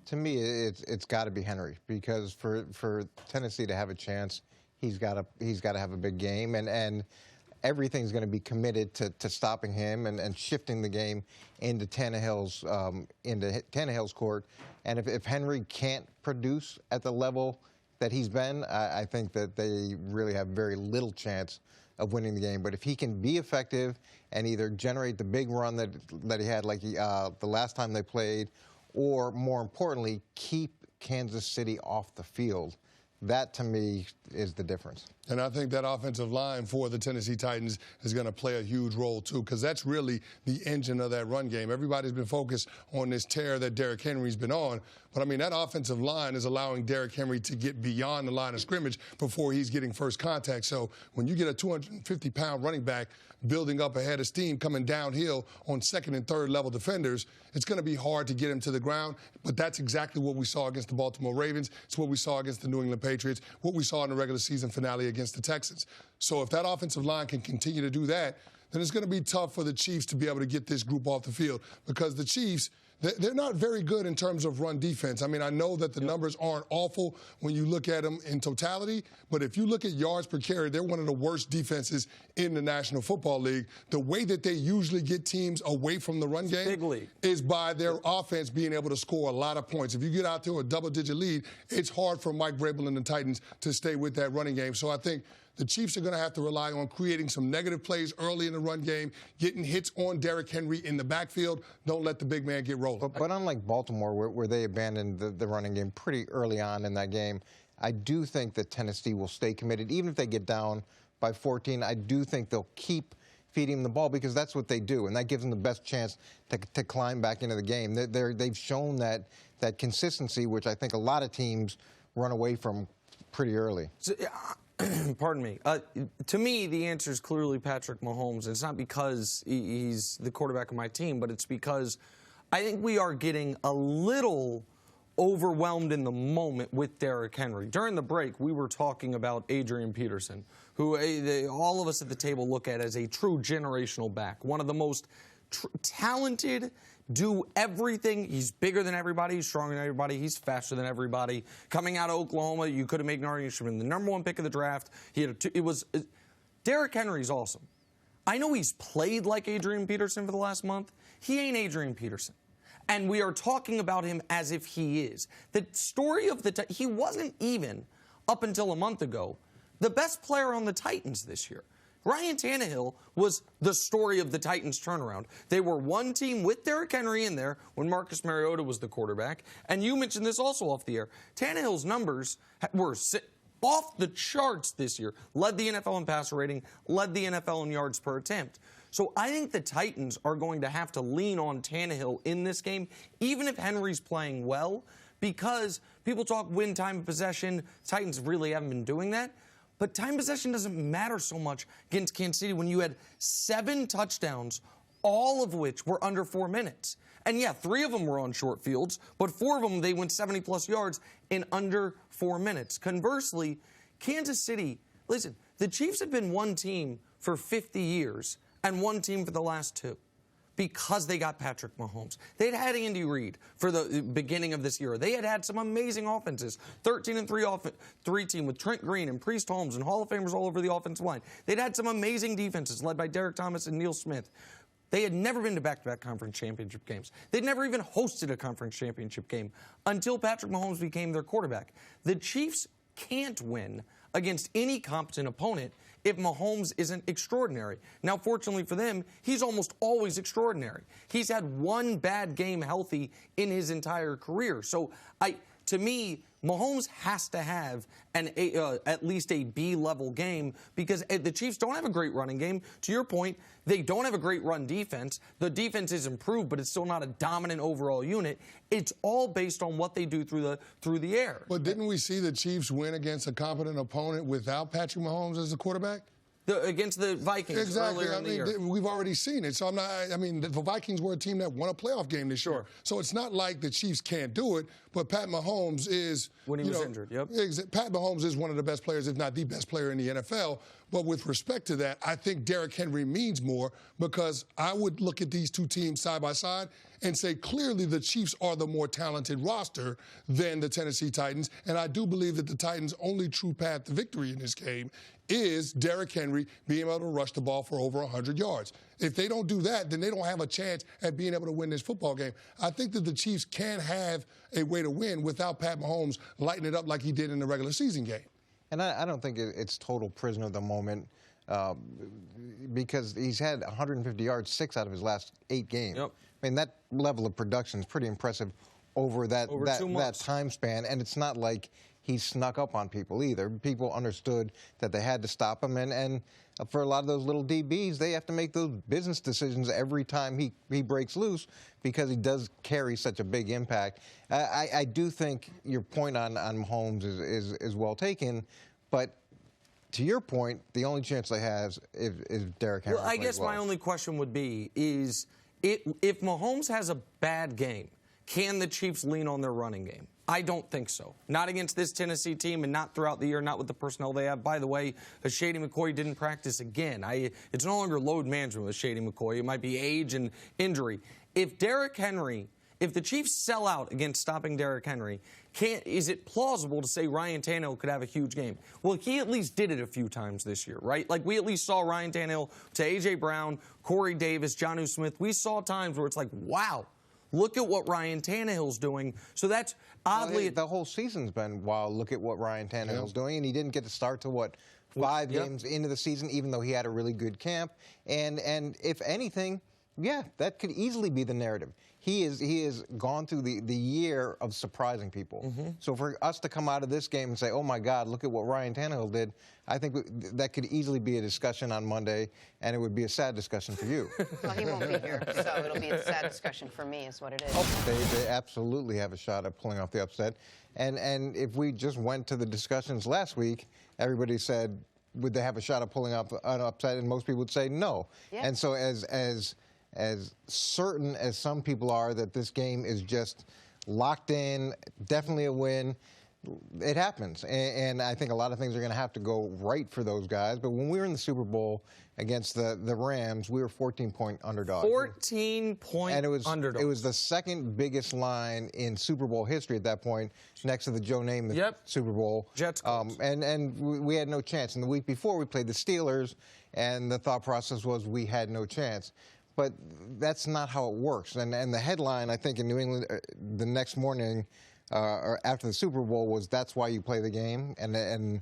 To me, it's got to be Henry, because for Tennessee to have a chance, he's got to have a big game, and everything's going to be committed to stopping him and shifting the game into Tannehill's court. And if Henry can't produce at the level that he's been, I think that they really have very little chance of winning the game. But if he can be effective and either generate the big run that he had the last time they played, or more importantly, keep Kansas City off the field, that, to me, is the difference. And I think that offensive line for the Tennessee Titans is going to play a huge role, too, because that's really the engine of that run game. Everybody's been focused on this tear that Derrick Henry's been on. But, I mean, that offensive line is allowing Derrick Henry to get beyond the line of scrimmage before he's getting first contact. So when you get a 250-pound running back building up a head of steam coming downhill on second and third level defenders, it's going to be hard to get him to the ground. But that's exactly what we saw against the Baltimore Ravens. It's what we saw against the New England Patriots, what we saw in the regular season finale against the Texans. So if that offensive line can continue to do that, then it's going to be tough for the Chiefs to be able to get this group off the field, because the Chiefs, they're not very good in terms of run defense. I mean, I know that the numbers aren't awful when you look at them in totality, but if you look at yards per carry, they're one of the worst defenses in the National Football League. The way that they usually get teams away from the run game is by their offense being able to score a lot of points. If you get out to a double-digit lead, it's hard for Mike Vrabel and the Titans to stay with that running game. So I think the Chiefs are going to have to rely on creating some negative plays early in the run game, getting hits on Derrick Henry in the backfield. Don't let the big man get rolling. But unlike Baltimore, where they abandoned the running game pretty early on in that game, I do think that Tennessee will stay committed. Even if they get down by 14, I do think they'll keep feeding him the ball, because that's what they do, and that gives them the best chance to climb back into the game. They've shown that consistency, which I think a lot of teams run away from pretty early. Pardon me. To me, the answer is clearly Patrick Mahomes. It's not because he's the quarterback of my team, but it's because I think we are getting a little overwhelmed in the moment with Derrick Henry. During the break, we were talking about Adrian Peterson, who all of us at the table look at as a true generational back, one of the most talented, do everything. He's bigger than everybody. He's stronger than everybody. He's faster than everybody. Coming out of Oklahoma, you could have made an argument he should have been the #1 pick of the draft. Derrick Henry's awesome. I know he's played like Adrian Peterson for the last month. He ain't Adrian Peterson. And we are talking about him as if he is. The story of he wasn't even, up until a month ago, the best player on the Titans this year. Ryan Tannehill was the story of the Titans' turnaround. They were one team with Derrick Henry in there when Marcus Mariota was the quarterback. And you mentioned this also off the air. Tannehill's numbers were off the charts this year. Led the NFL in passer rating, led the NFL in yards per attempt. So I think the Titans are going to have to lean on Tannehill in this game, even if Henry's playing well, because people talk win time of possession. Titans really haven't been doing that. But time possession doesn't matter so much against Kansas City when you had 7 touchdowns, all of which were under 4 minutes. And yeah, 3 of them were on short fields, but 4 of them, they went 70-plus yards in under 4 minutes. Conversely, Kansas City, listen, the Chiefs have been one team for 50 years and one team for the last 2. Because they got Patrick Mahomes. They'd had Andy Reid for the beginning of this year. They had some amazing offenses. 13-3 team with Trent Green and Priest Holmes and Hall of Famers all over the offensive line. They'd had some amazing defenses led by Derek Thomas and Neil Smith. They had never been to back-to-back conference championship games. They'd never even hosted a conference championship game until Patrick Mahomes became their quarterback. The Chiefs can't win against any competent opponent if Mahomes isn't extraordinary. Now, fortunately for them, he's almost always extraordinary. He's had one bad game healthy in his entire career. So, to me, Mahomes has to have at least a B-level game, because the Chiefs don't have a great running game. To your point, they don't have a great run defense. The defense is improved, but it's still not a dominant overall unit. It's all based on what they do through the air. But didn't we see the Chiefs win against a competent opponent without Patrick Mahomes as the quarterback? Against the Vikings earlier in the year. We've already seen it. So the Vikings were a team that won a playoff game this year. So it's not like the Chiefs can't do it, but Pat Mahomes is... When he was injured, yep. Pat Mahomes is one of the best players, if not the best player in the NFL. But with respect to that, I think Derrick Henry means more because I would look at these two teams side by side and say clearly the Chiefs are the more talented roster than the Tennessee Titans. And I do believe that the Titans' only true path to victory in this game is Derrick Henry being able to rush the ball for over 100 yards. If they don't do that, then they don't have a chance at being able to win this football game. I think that the Chiefs can have a way to win without Pat Mahomes lighting it up like he did in the regular season game. And I don't think it's total prisoner of the moment because he's had 150 yards 6 out of his last 8 games. Yep. I mean, that level of production is pretty impressive over that 2 months. time span. And it's not like he snuck up on people either. People understood that they had to stop him. And for a lot of those little DBs, they have to make those business decisions every time he breaks loose because he does carry such a big impact. I do think your point on Mahomes is well taken, but to your point, the only chance they have is Derrick Henry. Well, I guess my only question would be is if Mahomes has a bad game, can the Chiefs lean on their running game? I don't think so. Not against this Tennessee team and not throughout the year, not with the personnel they have. By the way, Shady McCoy didn't practice again. It's no longer load management with Shady McCoy. It might be age and injury. If the Chiefs sell out against stopping Derrick Henry, is it plausible to say Ryan Tannehill could have a huge game? Well, he at least did it a few times this year, right? Like, we at least saw Ryan Tannehill to A.J. Brown, Corey Davis, Jonnu Smith. We saw times where it's like, wow, look at what Ryan Tannehill's doing. So that's oddly... Well, the whole season's been, wow, look at what Ryan Tannehill's doing. And he didn't get to start to, what, 5 games into the season, even though he had a really good camp. And if anything, yeah, that could easily be the narrative. He has gone through the year of surprising people. So for us to come out of this game and say, oh, my God, look at what Ryan Tannehill did, I think that could easily be a discussion on Monday, and it would be a sad discussion for you. Well, he won't be here, so it'll be a sad discussion for me is what it is. They absolutely have a shot at pulling off the upset. And if we just went to the discussions last week, everybody said, would they have a shot at pulling off an upset? And most people would say no. Yeah. And so as certain as some people are that this game is just locked in, definitely a win, it happens. And I think a lot of things are going to have to go right for those guys. But when we were in the Super Bowl against the Rams, we were 14-point underdogs. 14-point underdogs. It was the second biggest line in Super Bowl history at that point, next to the Joe Namath Super Bowl. Jets. And we had no chance. And the week before, we played the Steelers, and the thought process was we had no chance. But that's not how it works. And the headline, I think, in New England the next morning or after the Super Bowl was, that's why you play the game. And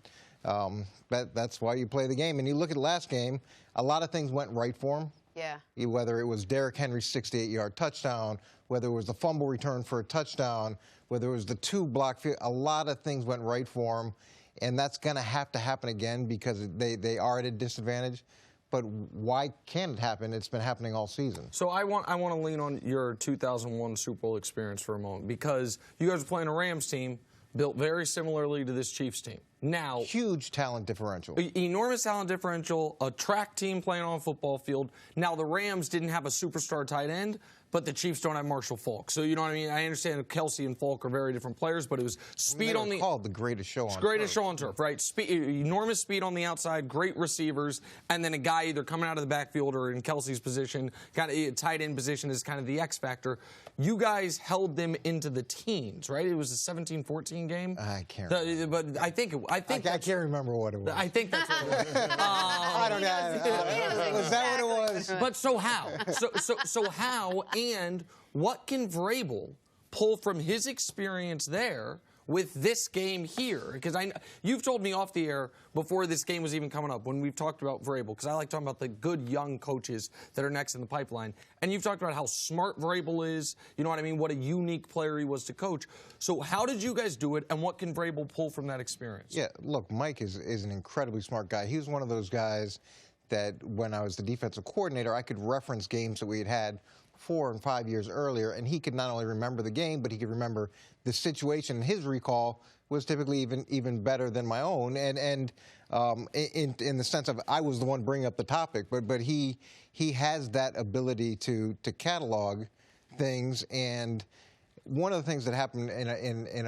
that's why you play the game. And you look at the last game, a lot of things went right for him. Yeah. Whether it was Derrick Henry's 68-yard touchdown, whether it was the fumble return for a touchdown, whether it was the 2 block field, a lot of things went right for him. And that's going to happen again because they are at a disadvantage. But why can't it happen? It's been happening all season. So I want to lean on your 2001 Super Bowl experience for a moment because you guys were playing a Rams team built very similarly to this Chiefs team. Now, huge talent differential. Enormous talent differential, a track team playing on a football field. Now, the Rams didn't have a superstar tight end, but the Chiefs don't have Marshall Faulk. So, you know what I mean? I understand Kelsey and Faulk are very different players, but it was speed on the... called the greatest show on turf. Greatest show on turf, right? Enormous speed on the outside, great receivers, and then a guy either coming out of the backfield or in Kelsey's position, kind of tight end position is kind of the X factor. You guys held them into the teens, right? It was a 17-14 game. I can't remember. But I can't remember what it was. I think that's what it was. I don't know. Was that what it was? But so how? So how and what can Vrabel pull from his experience there with this game here? Because you've told me off the air before this game was even coming up when we've talked about Vrabel, because I like talking about the good young coaches that are next in the pipeline. And you've talked about how smart Vrabel is, you know what I mean, what a unique player he was to coach. So how did you guys do it, and what can Vrabel pull from that experience? Yeah, look, Mike is an incredibly smart guy. He was one of those guys that when I was the defensive coordinator, I could reference games that we had 4 and 5 years earlier, and he could not only remember the game, but he could remember the situation. His recall was typically even better than my own, and in the sense of I was the one bringing up the topic, but he has that ability to catalog things. And one of the things that happened in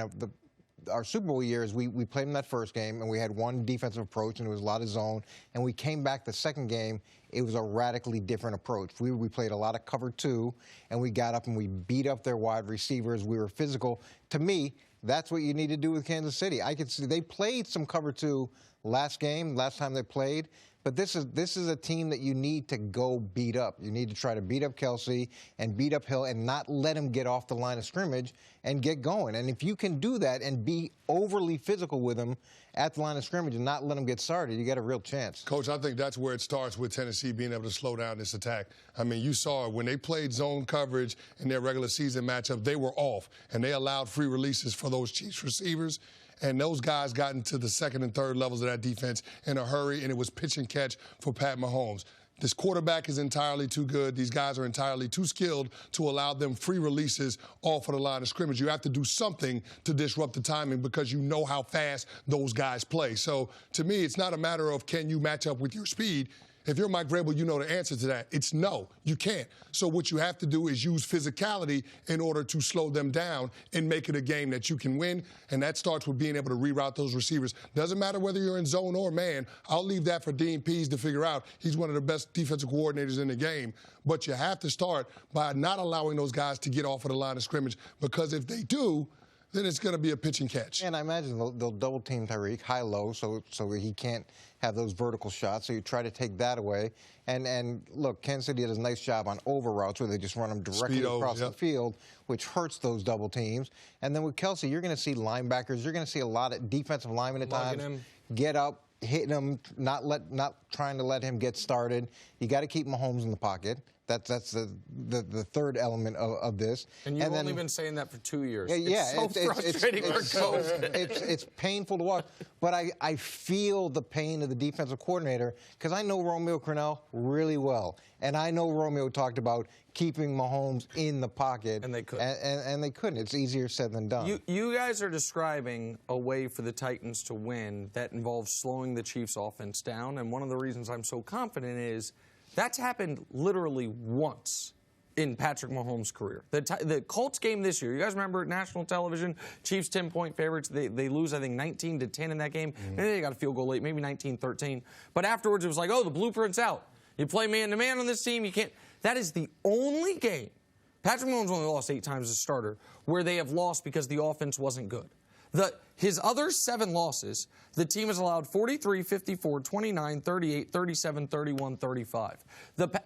our Super Bowl years, we played them that first game, and we had one defensive approach, and it was a lot of zone. And we came back the second game, it was a radically different approach. We played a lot of cover 2, and we got up and we beat up their wide receivers. We were physical. To me, that's what you need to do with Kansas City. I could see they played some cover 2 last time they played. But this is a team that you need to go beat up. You need to try to beat up Kelsey and beat up Hill and not let him get off the line of scrimmage and get going. And if you can do that and be overly physical with him at the line of scrimmage and not let him get started, you got a real chance. Coach, I think that's where it starts with Tennessee being able to slow down this attack. I mean, you saw when they played zone coverage in their regular season matchup, they were off, and they allowed free releases for those Chiefs receivers. And those guys got into the second and third levels of that defense in a hurry, and it was pitch and catch for Pat Mahomes. This quarterback is entirely too good. These guys are entirely too skilled to allow them free releases off of the line of scrimmage. You have to do something to disrupt the timing because you know how fast those guys play. So, to me, it's not a matter of can you match up with your speed. If you're Mike Vrabel, you know the answer to that. It's no, you can't. So what you have to do is use physicality in order to slow them down and make it a game that you can win, and that starts with being able to reroute those receivers. Doesn't matter whether you're in zone or man. I'll leave that for Dean Pease to figure out. He's one of the best defensive coordinators in the game. But you have to start by not allowing those guys to get off of the line of scrimmage, because if they do, then it's going to be a pitch and catch. And I imagine they'll double team Tyreek high-low so he can't have those vertical shots. So you try to take that away. And look, Kansas City does a nice job on over routes where they just run them directly across the field, which hurts those double teams. And then with Kelsey, you're going to see linebackers. You're going to see a lot of defensive linemen at times get up, hitting him, not trying to let him get started. You got to keep Mahomes in the pocket. That's the third element of this. And you've only been saying that for 2 years. Yeah, it's so frustrating for Coach. It's painful to watch. But I feel the pain of the defensive coordinator because I know Romeo Crennel really well. And I know Romeo talked about keeping Mahomes in the pocket. And they couldn't. And they couldn't. It's easier said than done. You guys are describing a way for the Titans to win that involves slowing the Chiefs' offense down. And one of the reasons I'm so confident is that's happened literally once in Patrick Mahomes' career. The Colts game this year, you guys remember national television, Chiefs 10-point favorites. They lose, I think, 19-10 in that game. Maybe they got a field goal late, maybe 19-13. But afterwards, it was like, oh, the blueprint's out. You play man-to-man on this team, you can't. That is the only game. Patrick Mahomes only lost 8 times as a starter where they have lost because the offense wasn't good. His other 7 losses, the team has allowed 43, 54, 29, 38, 37, 31, 35.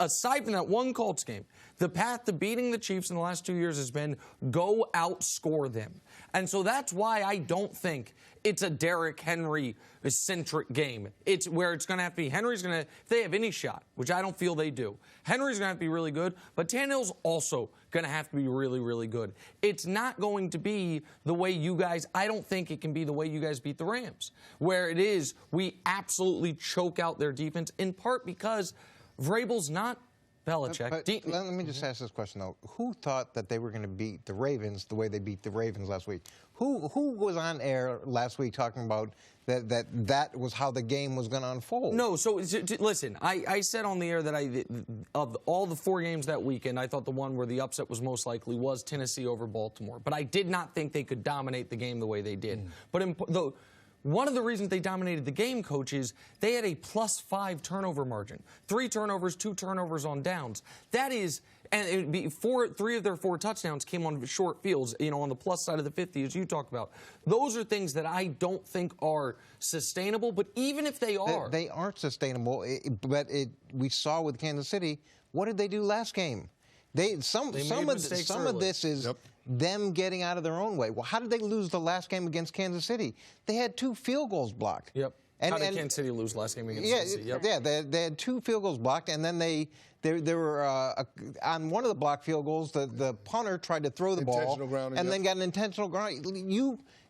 Aside from that one Colts game, the path to beating the Chiefs in the last 2 years has been go outscore them. And so that's why I don't think it's a Derrick Henry-centric game. It's where it's going to have to be. Henry's going to, if they have any shot, which I don't feel they do, Henry's going to have to be really good, but Tannehill's also going to have to be really, really good. It's not going to be the way you guys, I don't think it can be the way you guys beat the Rams, where it is we absolutely choke out their defense, in part because Vrabel's not Belichick. But let me just ask this question, though. Who thought that they were going to beat the Ravens the way they beat the Ravens last week? Who was on air last week talking about that was how the game was going to unfold? No, so listen, I said on the air that of all the 4 games that weekend, I thought the one where the upset was most likely was Tennessee over Baltimore. But I did not think they could dominate the game the way they did. But one of the reasons they dominated the game, Coach, is they had a +5 turnover margin. 3 turnovers, 2 turnovers on downs. That is, and it would be 3 of their 4 touchdowns came on short fields, on the plus side of the 50, as you talked about. Those are things that I don't think are sustainable, but even if they are. They aren't sustainable, but we saw with Kansas City, what did they do last game? Some of this is them getting out of their own way. Well, how did they lose the last game against Kansas City? They had 2 field goals blocked. Yep. How did Kansas City lose last game against Kansas City? Yep. Yeah, they had 2 field goals blocked, and then they were on one of the blocked field goals, the punter tried to throw the ball and then got an intentional ground.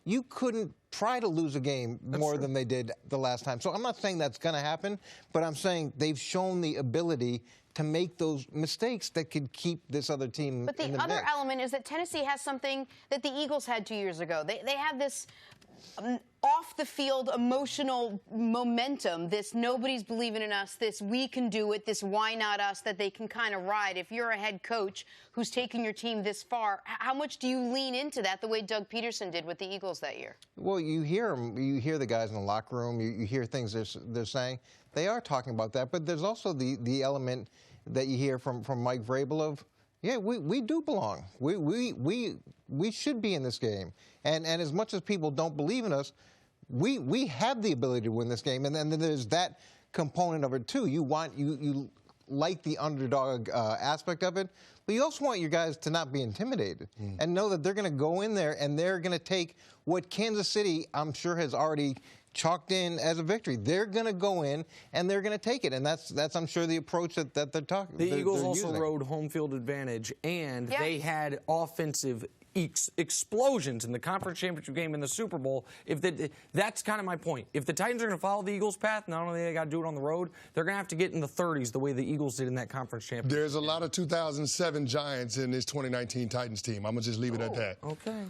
You couldn't try to lose a game more than they did the last time. So I'm not saying that's going to happen, but I'm saying they've shown the ability to make those mistakes that could keep this other team But the in the other mix. element is that Tennessee has something that the Eagles had 2 years ago. They have this off the field emotional momentum, this nobody's believing in us, this we can do it, this why not us, that they can kind of ride. If you're a head coach who's taken your team this far, how much do you lean into that the way Doug Peterson did with the Eagles that year? Well, you hear them, you hear the guys in the locker room, you hear things they're saying. They are talking about that, but there's also the element that you hear from Mike Vrabel of, yeah, we do belong. We should be in this game. And as much as people don't believe in us, we have the ability to win this game. And then there's that component of it too. You like the underdog aspect of it, but you also want your guys to not be intimidated and know that they're going to go in there and they're going to take what Kansas City, I'm sure, has already chalked in as a victory. They're going to go in and they're going to take it, and that's I'm sure the approach that they're talking. The Eagles also using. rode home field advantage, and they had offensive explosions in the conference championship game in the Super Bowl. That's kind of my point. If the Titans are going to follow the Eagles' path, not only they got to do it on the road, they're going to have to get in the 30s the way the Eagles did in that conference championship. There's a lot of 2007 Giants in this 2019 Titans team. I'm going to just leave it at that. Okay.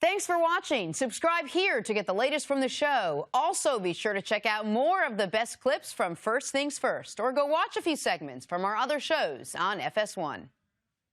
Thanks for watching. Subscribe here to get the latest from the show. Also, be sure to check out more of the best clips from First Things First, or go watch a few segments from our other shows on FS1.